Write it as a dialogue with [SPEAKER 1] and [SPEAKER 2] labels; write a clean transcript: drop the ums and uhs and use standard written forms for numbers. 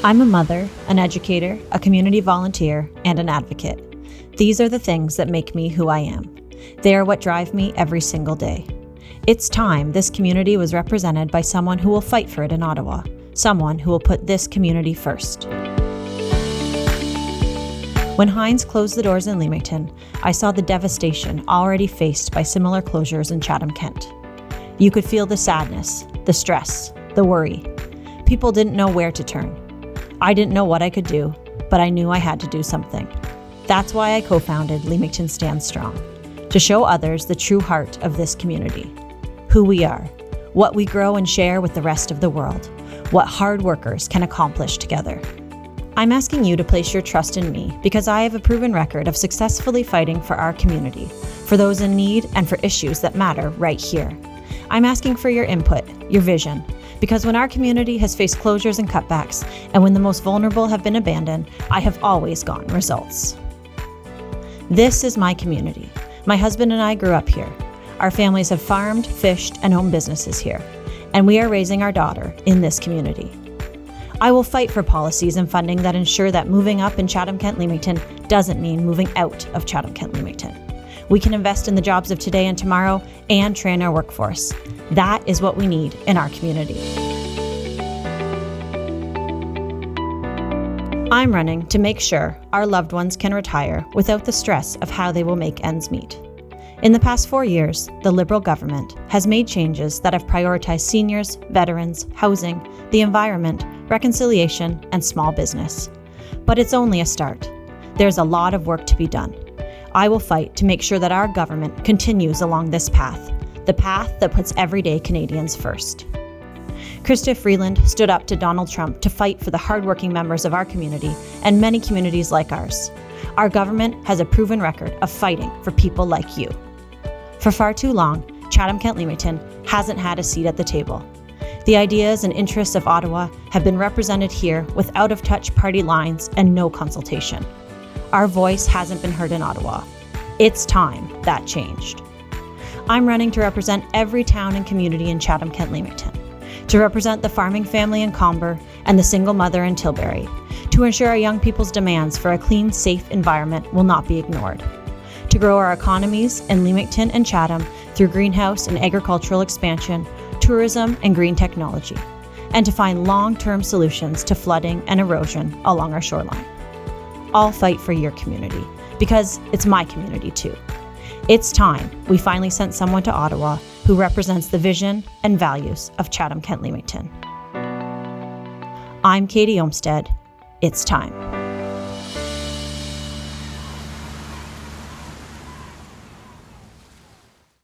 [SPEAKER 1] I'm a mother, an educator, a community volunteer, and an advocate. These are the things that make me who I am. They are what drive me every single day. It's time this community was represented by someone who will fight for it in Ottawa, someone who will put this community first. When Heinz closed the doors in Leamington, I saw the devastation already faced by similar closures in Chatham-Kent. You could feel the sadness, the stress, the worry. People didn't know where to turn. I didn't know what I could do, but I knew I had to do something. That's why I co-founded Leamington Stands Strong, to show others the true heart of this community, who we are, what we grow and share with the rest of the world, what hard workers can accomplish together. I'm asking you to place your trust in me because I have a proven record of successfully fighting for our community, for those in need, and for issues that matter right here. I'm asking for your input, your vision, because when our community has faced closures and cutbacks, and when the most vulnerable have been abandoned, I have always gotten results. This is my community. My husband and I grew up here. Our families have farmed, fished, and owned businesses here, and we are raising our daughter in this community. I will fight for policies and funding that ensure that moving up in Chatham-Kent-Leamington doesn't mean moving out of Chatham-Kent-Leamington. We can invest in the jobs of today and tomorrow and train our workforce. That is what we need in our community. I'm running to make sure our loved ones can retire without the stress of how they will make ends meet. In the past 4 years, the Liberal government has made changes that have prioritized seniors, veterans, housing, the environment, reconciliation, and small business. But it's only a start. There's a lot of work to be done. I will fight to make sure that our government continues along this path, the path that puts everyday Canadians first. Chrystia Freeland stood up to Donald Trump to fight for the hardworking members of our community and many communities like ours. Our government has a proven record of fighting for people like you. For far too long, Chatham-Kent-Leamington hasn't had a seat at the table. The ideas and interests of Ottawa have been represented here with out-of-touch party lines and no consultation. Our voice hasn't been heard in Ottawa. It's time that changed. I'm running to represent every town and community in Chatham-Kent-Leamington, to represent the farming family in Comber and the single mother in Tilbury, to ensure our young people's demands for a clean, safe environment will not be ignored, to grow our economies in Leamington and Chatham through greenhouse and agricultural expansion, tourism and green technology, and to find long-term solutions to flooding and erosion along our shoreline. I'll fight for your community, because it's my community too. It's time we finally sent someone to Ottawa who represents the vision and values of Chatham-Kent-Leamington. I'm Katie Omstead. It's time.